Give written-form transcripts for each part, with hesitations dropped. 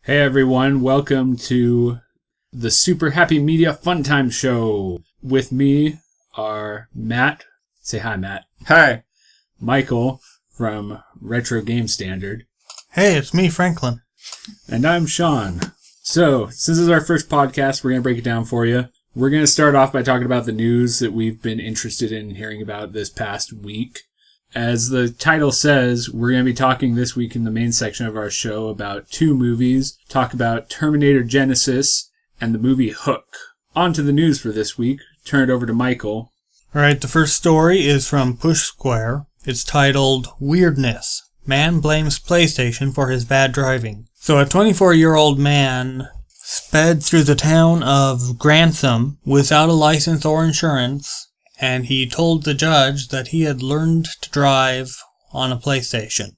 Hey everyone, welcome to the Super Happy Media Fun Time Show. With me are Matt. Say hi, Matt. Hi. Michael from Retro Game Standard. Hey, it's me, Franklin. And I'm Sean. So, since this is our first podcast, we're going to break it down for you. We're going to start off by talking about the news that we've been interested in hearing about this past week. As the title says, we're going to be talking this week in the main section of our show about two movies. Talk about Terminator Genisys and the movie Hook. On to the news for this week. Turn it over to Michael. Alright, the first story is from Push Square. It's titled, Weirdness. Man blames PlayStation for his bad driving. So a 24-year-old man sped through the town of Grantham without a license or insurance, and he told the judge that he had learned to drive on a PlayStation.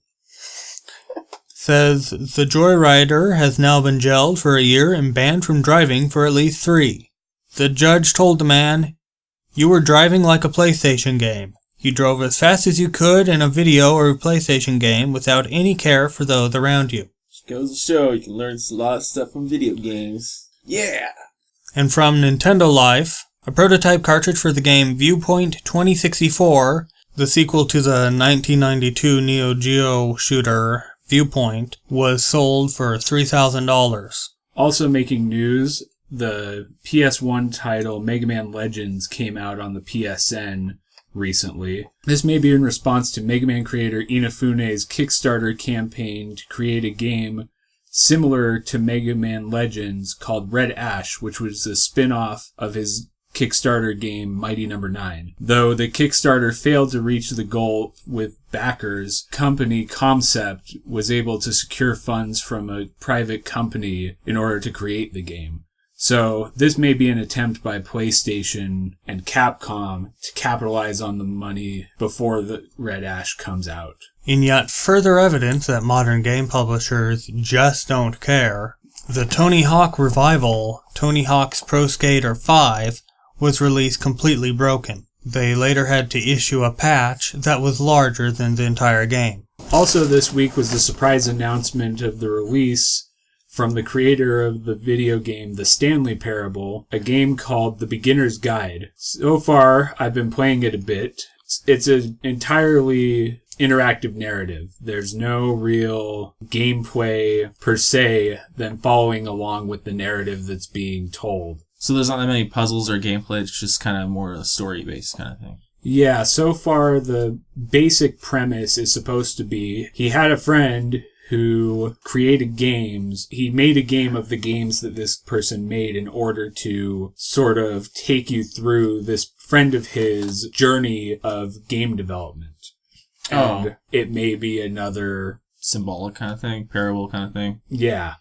Says the joyrider has now been jailed for a year and banned from driving for at least 3. The judge told the man, "You were driving like a PlayStation game. You drove as fast as you could in a video or a PlayStation game without any care for those around you." Just goes to show you can learn a lot of stuff from video games. Yeah! And from Nintendo Life, a prototype cartridge for the game Viewpoint 2064, the sequel to the 1992 Neo Geo shooter Viewpoint, was sold for $3,000. Also making news, the PS1 title Mega Man Legends came out on the PSN recently. This may be in response to Mega Man creator Inafune's Kickstarter campaign to create a game similar to Mega Man Legends called Red Ash, which was a spin-off of his Kickstarter game Mighty No. 9. Though the Kickstarter failed to reach the goal with backers, company Concept was able to secure funds from a private company in order to create the game. So this may be an attempt by PlayStation and Capcom to capitalize on the money before the Red Ash comes out. In yet further evidence that modern game publishers just don't care, the Tony Hawk revival, Tony Hawk's Pro Skater 5, was released completely broken. They later had to issue a patch that was larger than the entire game. Also this week was the surprise announcement of the release from the creator of the video game The Stanley Parable, a game called The Beginner's Guide. So far, I've been playing it a bit. It's an entirely interactive narrative. There's no real gameplay per se than following along with the narrative that's being told. So there's not that many puzzles or gameplay, it's just kind of more a story-based kind of thing. Yeah, so far the basic premise is supposed to be he had a friend who created games. He made a game of the games that this person made in order to sort of take you through this friend of his journey of game development. And it may be another symbolic kind of thing, parable kind of thing. Yeah.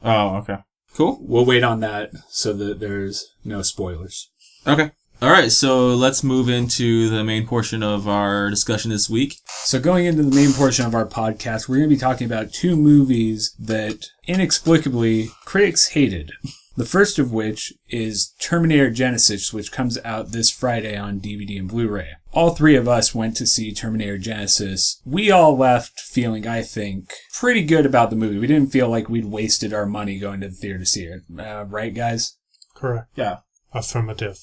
Oh, okay. Cool. We'll wait on that so that there's no spoilers. Okay. All right, so let's move into the main portion of our discussion this week. So going into the main portion of our podcast, we're going to be talking about two movies that inexplicably critics hated. The first of which is Terminator Genisys, which comes out this Friday on DVD and Blu-ray. All three of us went to see Terminator Genisys. We all left feeling, I think, pretty good about the movie. We didn't feel like we'd wasted our money going to the theater to see it. Right, guys? Correct. Yeah. Affirmative.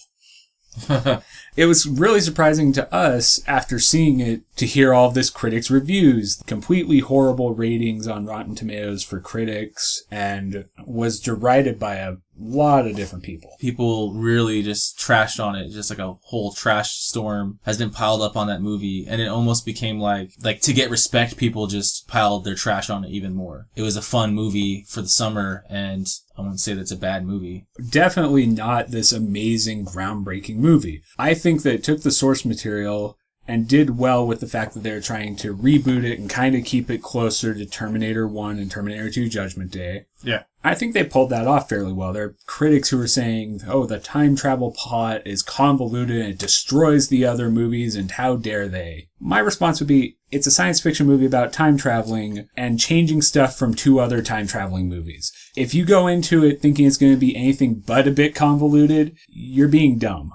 It was really surprising to us after seeing it to hear all of this critics' reviews. Completely horrible ratings on Rotten Tomatoes for critics, and was derided by a lot of different people. People really just trashed on it. Just like a whole trash storm has been piled up on that movie. And it almost became like to get respect, people just piled their trash on it even more. It was a fun movie for the summer, and I wouldn't say that's a bad movie. Definitely not this amazing, groundbreaking movie. I think that it took the source material and did well with the fact that they're trying to reboot it and kind of keep it closer to Terminator 1 and Terminator 2 Judgment Day. Yeah. I think they pulled that off fairly well. There are critics who are saying, oh, the time travel plot is convoluted and it destroys the other movies, and how dare they? My response would be, it's a science fiction movie about time traveling and changing stuff from two other time traveling movies. If you go into it thinking it's going to be anything but a bit convoluted, you're being dumb.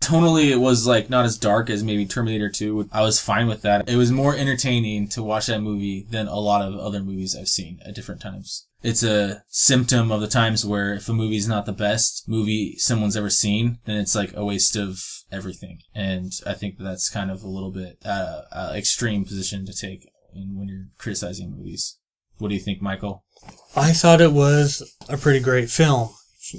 Tonally, it was not as dark as maybe Terminator 2. I was fine with that. It was more entertaining to watch that movie than a lot of other movies I've seen at different times. it's a symptom of the times where if a movie's not the best movie someone's ever seen, then it's like a waste of everything. And I think that's kind of a little bit extreme position to take when you're criticizing movies. What do you think, Michael? I thought it was a pretty great film.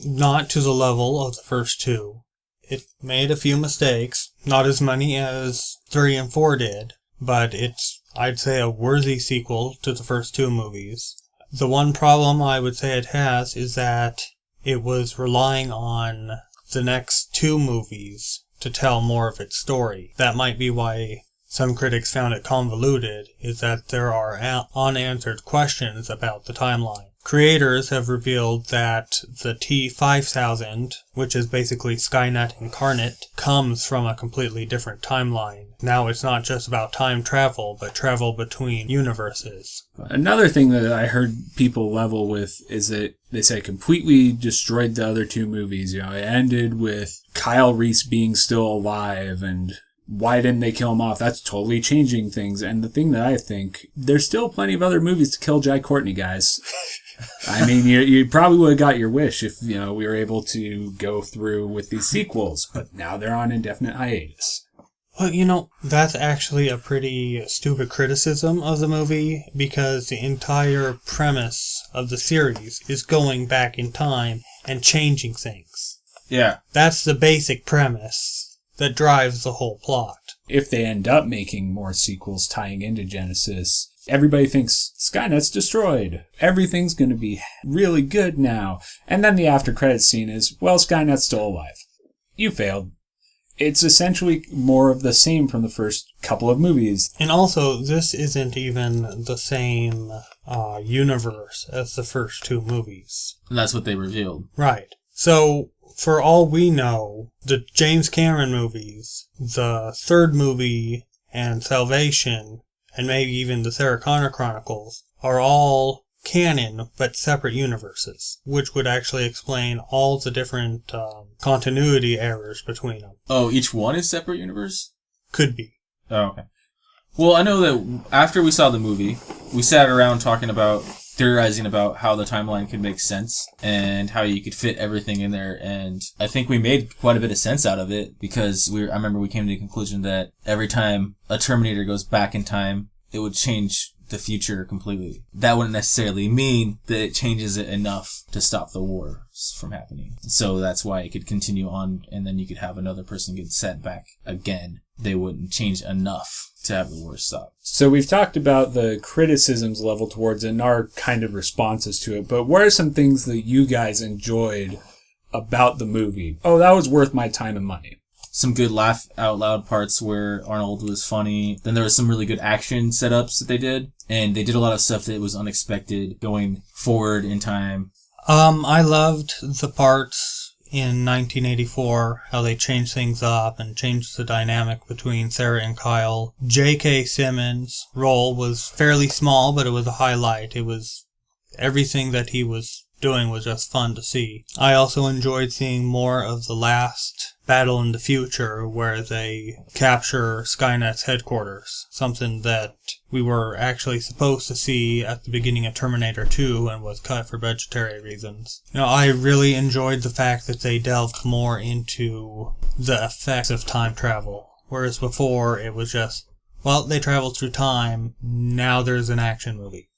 Not to the level of the first two. It made a few mistakes, not as many as 3 and 4 did, but it's, I'd say, a worthy sequel to the first two movies. The one problem I would say it has is that it was relying on the next two movies to tell more of its story. That might be why some critics found it convoluted, is that there are unanswered questions about the timeline. Creators have revealed that the T-5000, which is basically Skynet incarnate, comes from a completely different timeline. Now it's not just about time travel, but travel between universes. Another thing that I heard people level with is that they say completely destroyed the other two movies. You know, it ended with Kyle Reese being still alive, and why didn't they kill him off? That's totally changing things. And the thing that I think, there's still plenty of other movies to kill Jai Courtney, guys. I mean, you probably would have got your wish if, we were able to go through with these sequels, but now they're on indefinite hiatus. Well, that's actually a pretty stupid criticism of the movie, because the entire premise of the series is going back in time and changing things. Yeah. That's the basic premise that drives the whole plot. If they end up making more sequels tying into Genesis, everybody thinks Skynet's destroyed. Everything's going to be really good now. And then the after credits scene is, well, Skynet's still alive. You failed. It's essentially more of the same from the first couple of movies. And also, this isn't even the same universe as the first two movies. And that's what they revealed. Right. So, for all we know, the James Cameron movies, the third movie, and Salvation, and maybe even the Sarah Connor Chronicles, are all canon, but separate universes, which would actually explain all the different continuity errors between them. Oh, each one is separate universe? Could be. Oh, okay. Well, I know that after we saw the movie, we sat around theorizing about how the timeline could make sense and how you could fit everything in there. And I think we made quite a bit of sense out of it, because I remember we came to the conclusion that every time a Terminator goes back in time, it would change the future completely. That wouldn't necessarily mean that it changes it enough to stop the war from happening. So that's why it could continue on, and then you could have another person get set back again. They wouldn't change enough to have the war stop. So we've talked about the criticisms leveled towards it and our kind of responses to it, but what are some things that you guys enjoyed about the movie? Oh, that was worth my time and money. Some good laugh out loud parts where Arnold was funny. Then there was some really good action setups that they did. And they did a lot of stuff that was unexpected going forward in time. I loved the parts in 1984, how they changed things up and changed the dynamic between Sarah and Kyle. J.K. Simmons' role was fairly small, but it was a highlight. It was everything that he was doing was just fun to see. I also enjoyed seeing more of the last battle in the future, where they capture Skynet's headquarters, something that we were actually supposed to see at the beginning of Terminator 2 and was cut for budgetary reasons. I really enjoyed the fact that they delved more into the effects of time travel, whereas before it was just, well, they traveled through time, now there's an action movie.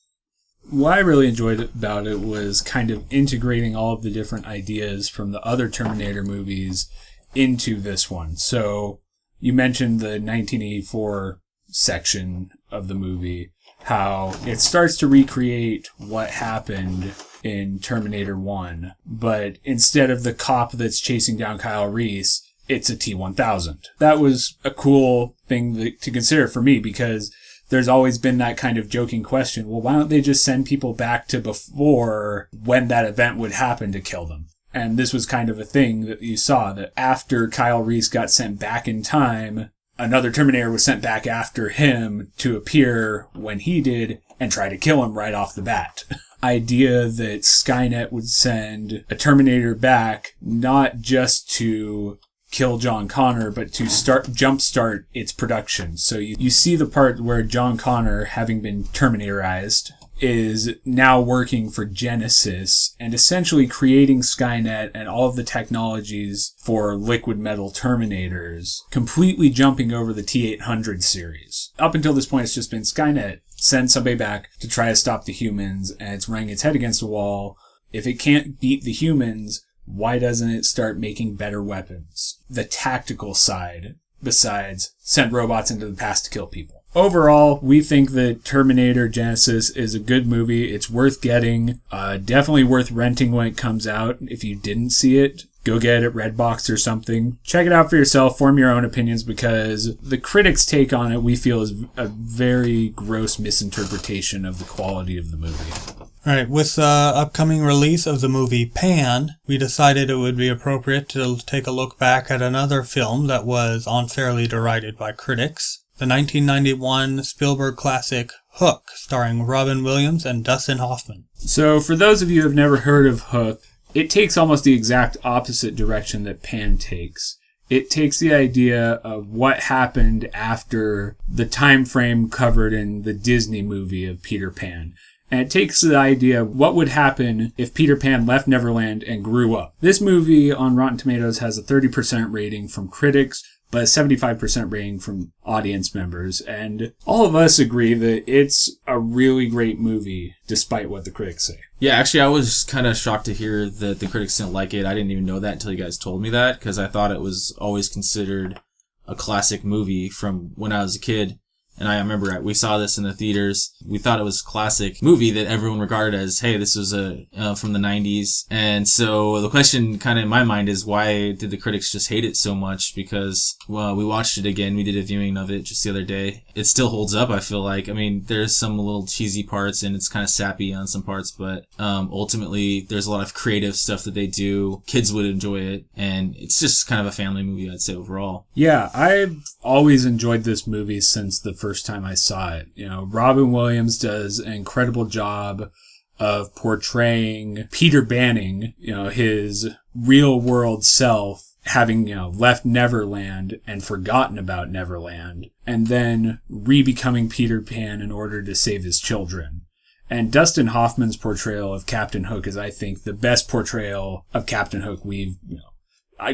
What I really enjoyed about it was kind of integrating all of the different ideas from the other Terminator movies into this one. So you mentioned the 1984 section of the movie, how it starts to recreate what happened in Terminator 1, but instead of the cop that's chasing down Kyle Reese, it's a T-1000. That was a cool thing to consider for me, because there's always been that kind of joking question, well, why don't they just send people back to before when that event would happen to kill them? And this was kind of a thing that you saw, that after Kyle Reese got sent back in time, another Terminator was sent back after him to appear when he did and try to kill him right off the bat. Idea that Skynet would send a Terminator back not just to kill John Connor, but to jumpstart its production. So you see the part where John Connor, having been Terminatorized is now working for Genesis and essentially creating Skynet and all of the technologies for liquid metal Terminators, completely jumping over the T-800 series. Up until this point, it's just been Skynet, send somebody back to try to stop the humans, and it's running its head against a wall. If it can't beat the humans, why doesn't it start making better weapons? The tactical side, besides send robots into the past to kill people. Overall, we think that Terminator Genesis is a good movie. It's worth getting. Definitely worth renting when it comes out. If you didn't see it, go get it at Redbox or something. Check it out for yourself. Form your own opinions, because the critics' take on it, we feel, is a very gross misinterpretation of the quality of the movie. All right, with the upcoming release of the movie Pan, we decided it would be appropriate to take a look back at another film that was unfairly derided by critics. The 1991 Spielberg classic Hook, starring Robin Williams and Dustin Hoffman. So, for those of you who have never heard of Hook, it takes almost the exact opposite direction that Pan takes. It takes the idea of what happened after the time frame covered in the Disney movie of Peter Pan. And it takes the idea of what would happen if Peter Pan left Neverland and grew up. This movie on Rotten Tomatoes has a 30% rating from critics, but a 75% rating from audience members. And all of us agree that it's a really great movie, despite what the critics say. Yeah, actually, I was kind of shocked to hear that the critics didn't like it. I didn't even know that until you guys told me that, because I thought it was always considered a classic movie from when I was a kid. And I remember we saw this in the theaters. We thought it was a classic movie that everyone regarded as, hey, this was from the 90s. And so the question kind of in my mind is, why did the critics just hate it so much? Because, well, we watched it again. We did a viewing of it just the other day. It still holds up, I feel like. I mean, there's some little cheesy parts and it's kind of sappy on some parts, but ultimately there's a lot of creative stuff that they do. Kids would enjoy it. And it's just kind of a family movie, I'd say, overall. Yeah, I've always enjoyed this movie since the first time I saw it. You know, Robin Williams does an incredible job of portraying Peter Banning, you know, his real world self, having, you know, left Neverland and forgotten about Neverland, and then re-becoming Peter Pan in order to save his children. And Dustin Hoffman's portrayal of Captain Hook is, I think, the best portrayal of Captain Hook we've, you know,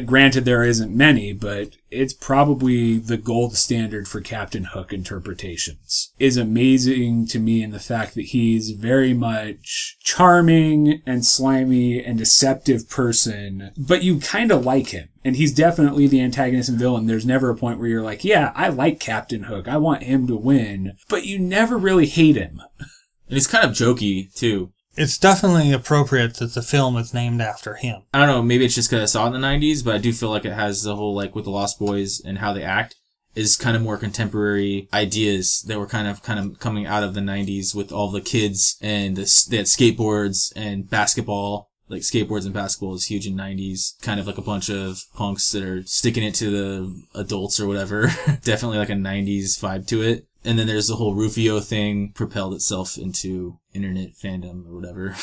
granted there isn't many, but it's probably the gold standard for Captain Hook interpretations. Is amazing to me in the fact that he's very much charming and slimy and deceptive person, but you kind of like him. And he's definitely the antagonist and villain. There's never a point where you're like, yeah, I like Captain Hook. I want him to win. But you never really hate him. And he's kind of jokey, too. It's definitely appropriate that the film is named after him. I don't know, maybe it's just because I saw it in the 90s, but I do feel like it has the whole, like, with the Lost Boys and how they act, is kind of more contemporary ideas that were kind of coming out of the 90s with all the kids, and they had skateboards and basketball. Like, skateboards and basketball is huge in 90s. Kind of like a bunch of punks that are sticking it to the adults or whatever. Definitely like a 90s vibe to it. And then there's the whole Rufio thing propelled itself into internet fandom or whatever.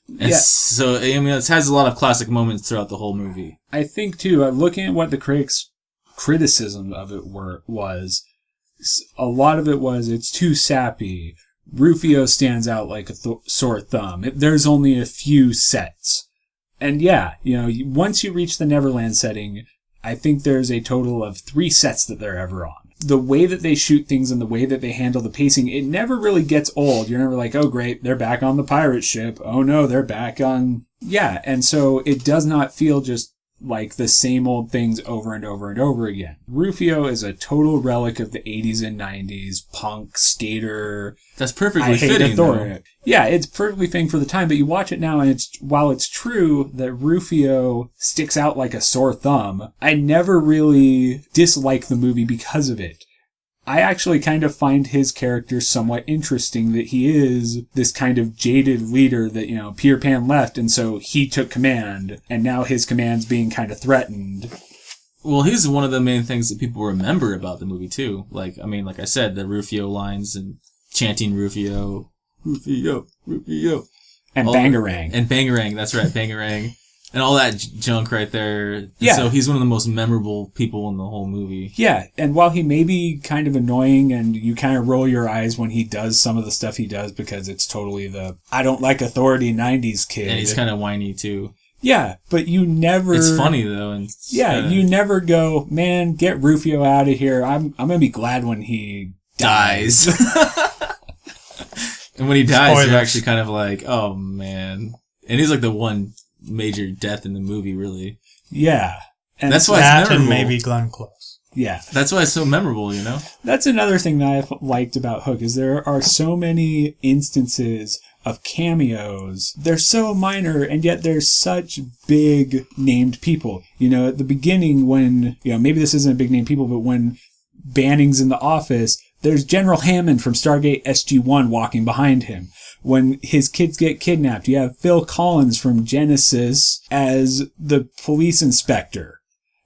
And yeah. So, I mean, it has a lot of classic moments throughout the whole movie. I think, too, looking at what the critics' criticism of it was, a lot of it was it's too sappy. Rufio stands out like a sore thumb. There's only a few sets. And yeah, you know, once you reach the Neverland setting, I think there's a total of 3 sets that they're ever on. The way that they shoot things and the way that they handle the pacing, it never really gets old. You're never like, oh great, they're back on the pirate ship. Oh no, they're back on... Yeah, and so it does not feel just like the same old things over and over and over again. Rufio is a total relic of the 80s and 90s, punk, skater. That's perfectly fitting, though. Yeah, it's perfectly fitting for the time, but you watch it now, and while it's true that Rufio sticks out like a sore thumb, I never really dislike the movie because of it. I actually kind of find his character somewhat interesting, that he is this kind of jaded leader that, you know, Peter Pan left, and so he took command, and now his command's being kind of threatened. Well, he's one of the main things that people remember about the movie, too. Like, I mean, like I said, the Rufio lines and chanting Rufio, Rufio, Rufio. And Bangarang. And Bangarang, that's right, Bangarang. And all that junk right there. And Yeah. so he's one of the most memorable people in the whole movie. Yeah, and while he may be kind of annoying and you kind of roll your eyes when he does some of the stuff he does because it's totally the I don't like authority 90s kid. And he's kind of whiny too. Yeah, but you never... It's funny though. And you never go, man, get Rufio out of here. I'm going to be glad when he dies. And when he dies, Spoilers. you're actually kind of like, oh man. And he's like the one major death in the movie, really. Yeah. And That's why That it's and memorable. maybe Glenn Close. Yeah. That's why it's so memorable, you know? That's another thing that I've liked about Hook is there are so many instances of cameos. They're so minor and yet they're such big named people. You know, at the beginning when, you know, maybe this isn't a big name people, but when Banning's in the office, there's General Hammond from Stargate SG-1 walking behind him. When his kids get kidnapped, you have Phil Collins from Genesis as the police inspector.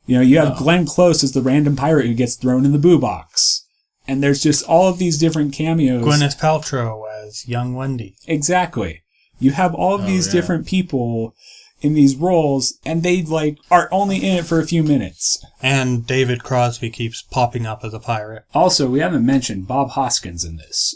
You know, you have Glenn Close as the random pirate who gets thrown in the boo box. And there's just all of these different cameos. Gwyneth Paltrow as young Wendy. Exactly. You have all of these different people in these roles, and they, like, are only in it for a few minutes. And David Crosby keeps popping up as a pirate. Also, we haven't mentioned Bob Hoskins in this.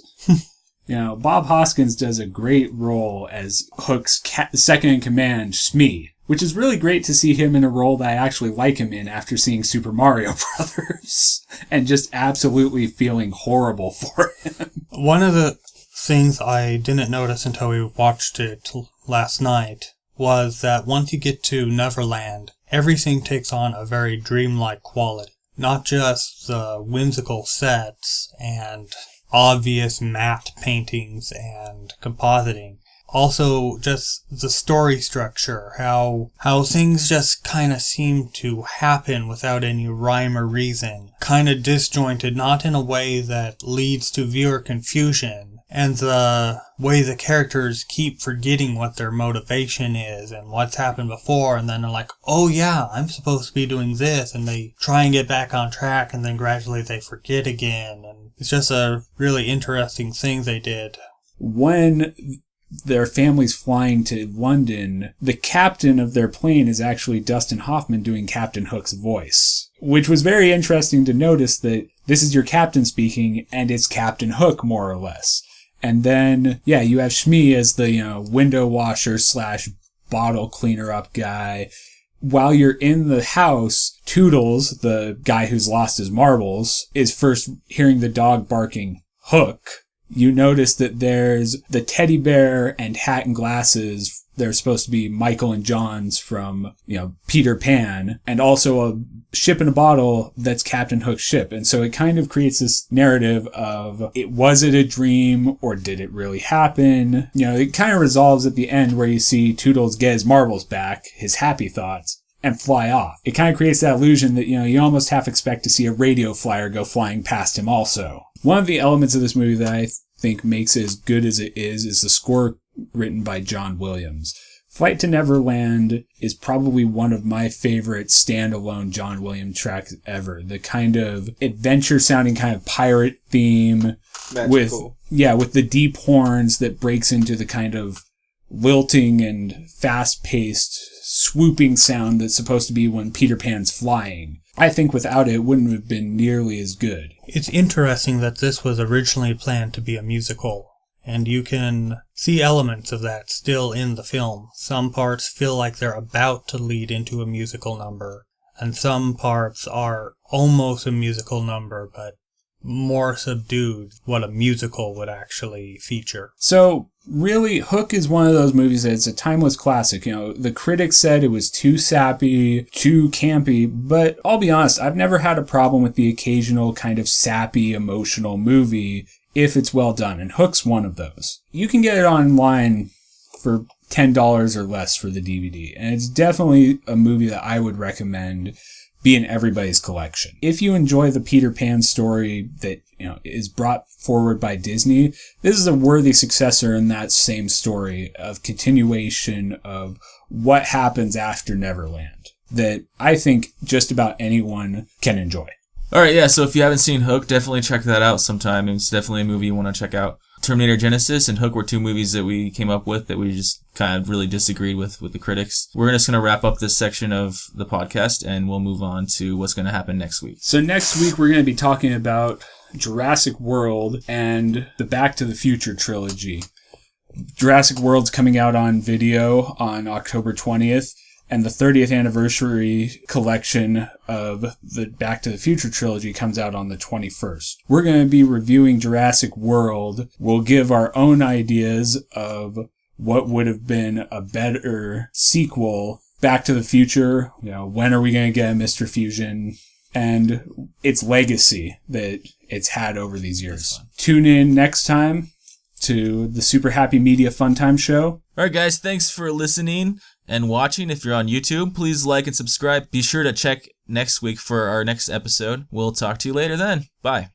You know, Bob Hoskins does a great role as Hook's second-in-command, Shmi, which is really great to see him in a role that I actually like him in after seeing Super Mario Brothers and just absolutely feeling horrible for him. One of the things I didn't notice until we watched it last night was that once you get to Neverland, everything takes on a very dreamlike quality. Not just the whimsical sets and obvious matte paintings and compositing. Also, just the story structure, how things just kind of seem to happen without any rhyme or reason. Kind of disjointed, not in a way that leads to viewer confusion. And the way the characters keep forgetting what their motivation is and what's happened before, and then they're like, oh yeah, I'm supposed to be doing this, and they try and get back on track, and then gradually they forget again. And it's just a really interesting thing they did. When their family's flying to London, the captain of their plane is actually Dustin Hoffman doing Captain Hook's voice, which was very interesting to notice that this is your captain speaking, and it's Captain Hook, more or less. And then, yeah, you have Shmi as the, you know, window washer / bottle cleaner up guy. While you're in the house, Toodles, the guy who's lost his marbles, is first hearing the dog barking Hook. You notice that there's the teddy bear and hat and glasses. They're supposed to be Michael and John's from, you know, Peter Pan, and also a ship in a bottle that's Captain Hook's ship. And so it kind of creates this narrative of, was it a dream or did it really happen? You know, it kind of resolves at the end where you see Toodles get his marbles back, his happy thoughts, and fly off. It kind of creates that illusion that, you know, you almost half expect to see a radio flyer go flying past him also. One of the elements of this movie that I think makes it as good as it is the score written by John Williams. Flight to Neverland is probably one of my favorite standalone John Williams tracks ever. The kind of adventure-sounding kind of pirate theme Magical. with the deep horns that breaks into the kind of lilting and fast-paced swooping sound that's supposed to be when Peter Pan's flying. I think without it wouldn't have been nearly as good. It's interesting that this was originally planned to be a musical, and you can see elements of that still in the film. Some parts feel like they're about to lead into a musical number, and some parts are almost a musical number, but more subdued, what a musical would actually feature. So, really, Hook is one of those movies that it's a timeless classic. You know, the critics said it was too sappy, too campy, but I'll be honest, I've never had a problem with the occasional kind of sappy, emotional movie if it's well done, and Hook's one of those. You can get it online for $10 or less for the DVD, and it's definitely a movie that I would recommend be in everybody's collection. If you enjoy the Peter Pan story that, you know, is brought forward by Disney, this is a worthy successor in that same story of continuation of what happens after Neverland that I think just about anyone can enjoy. Alright, yeah, so if you haven't seen Hook, definitely check that out sometime. It's definitely a movie you want to check out. Terminator Genesis and Hook were two movies that we came up with that we just kind of really disagreed with the critics. We're just going to wrap up this section of the podcast, and we'll move on to what's going to happen next week. So next week, we're going to be talking about Jurassic World and the Back to the Future trilogy. Jurassic World's coming out on video on October 20th, and the 30th anniversary collection of the Back to the Future trilogy comes out on the 21st. We're going to be reviewing Jurassic World. We'll give our own ideas of what would have been a better sequel. Back to the Future, when are we going to get a Mr. Fusion? And its legacy that it's had over these years. Tune in next time to the Super Happy Media Fun Time Show. All right, guys, thanks for listening and watching. If you're on YouTube, please like and subscribe. Be sure to check next week for our next episode. We'll talk to you later then. Bye.